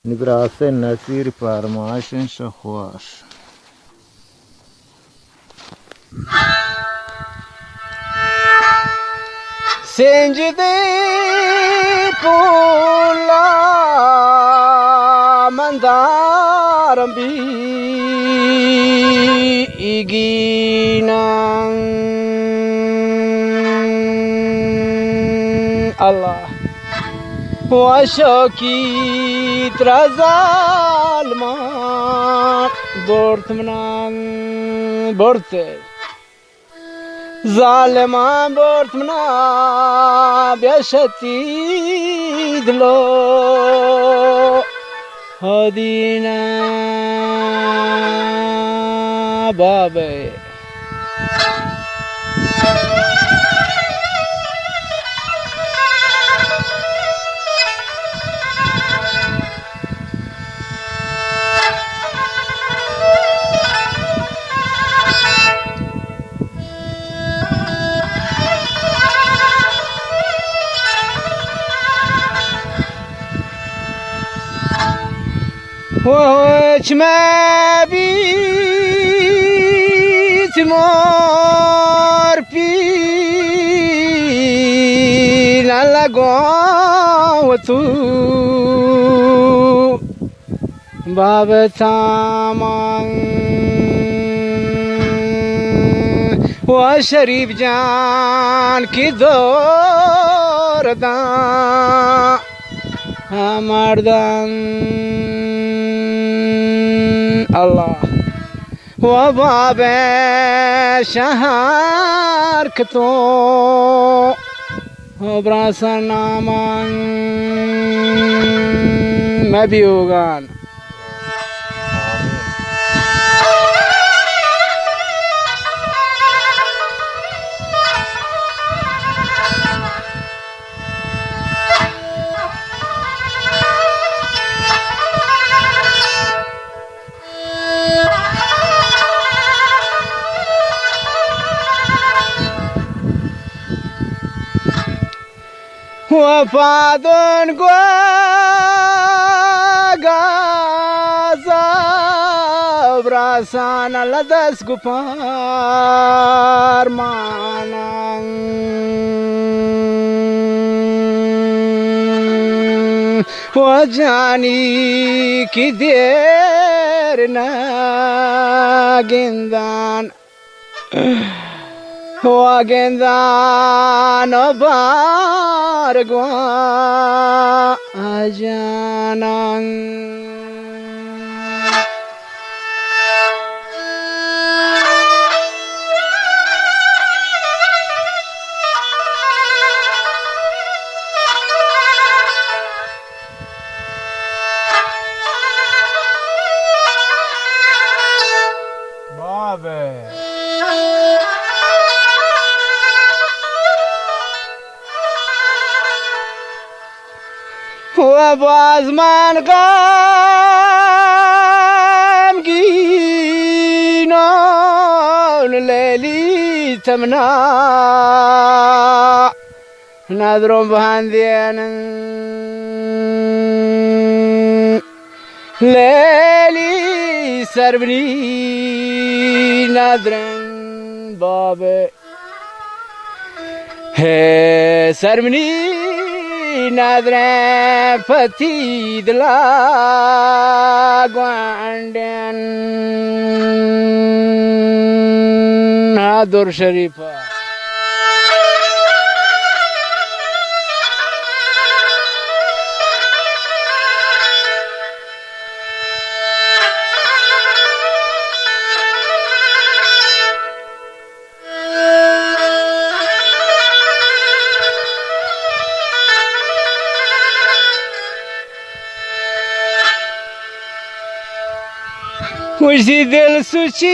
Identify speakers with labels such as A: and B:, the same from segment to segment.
A: نبراسه نصیر فرمایشن شخواش سنجده پولا من دارم بیگینم الله و شوکی ترازالمان برد منان برده ظالمان برد منا بیشتی دلو هدینا بابه وش ما بيت مور بين على قوتو باب تامان وشريف جان کی دور دا مردان الله وباب شهر كتو وبراسا نامان مبيوغان وفادن غازا براسان لدس گپار مانان وجانی کی دیر ناگندان وگندان بارگوا جانان بابه وبازمان غمگینان لیلی تمنا نادرم بهندین لیلی سربنی نادرن بابه ہے سربنی نادرن پتی دلا گواندن نادر شریفا مجھے دل سوچی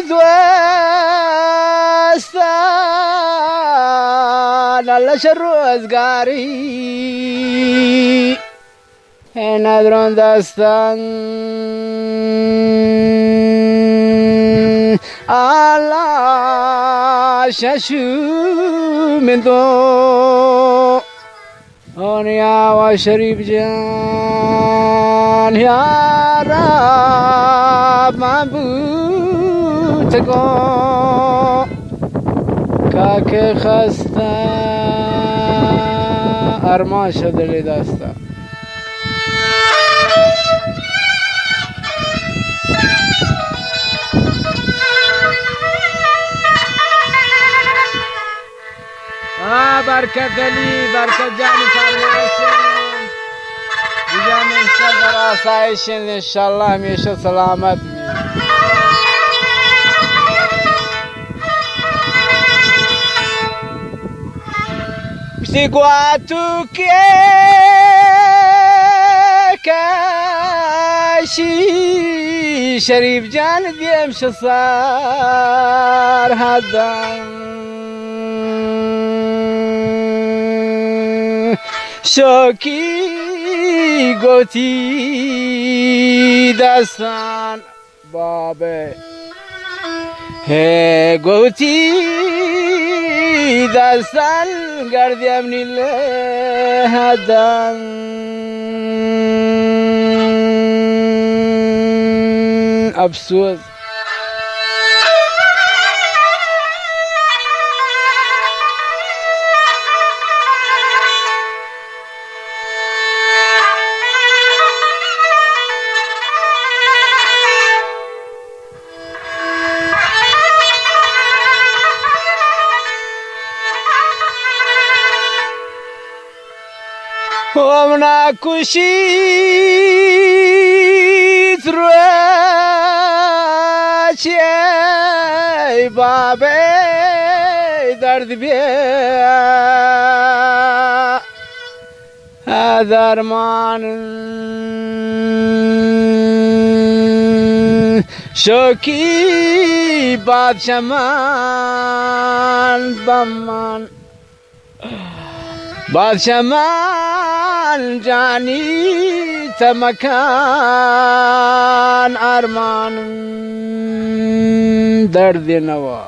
A: دوستان اللہ روزگاری ہے ندرون داستان اللہ ششو من دو يا وشريف جان يا رب معبودكو كاك خستا ارمان شده لی دستا برکت علی برکت جانی فرمایشون دیگه همیشه در آسایشین انشالله همیشه سلامت می بسیقواتو که کاشی شریف جان دیم شصار هدن شوکی گوتی دستان بابه he goti dasal gardiyam nile hadan absurd ومنا كشيت روشي بابي درد بيا هذا ارمان شوكي باد شمان بمان بادشمان جانی تمکان ارمان درد نوا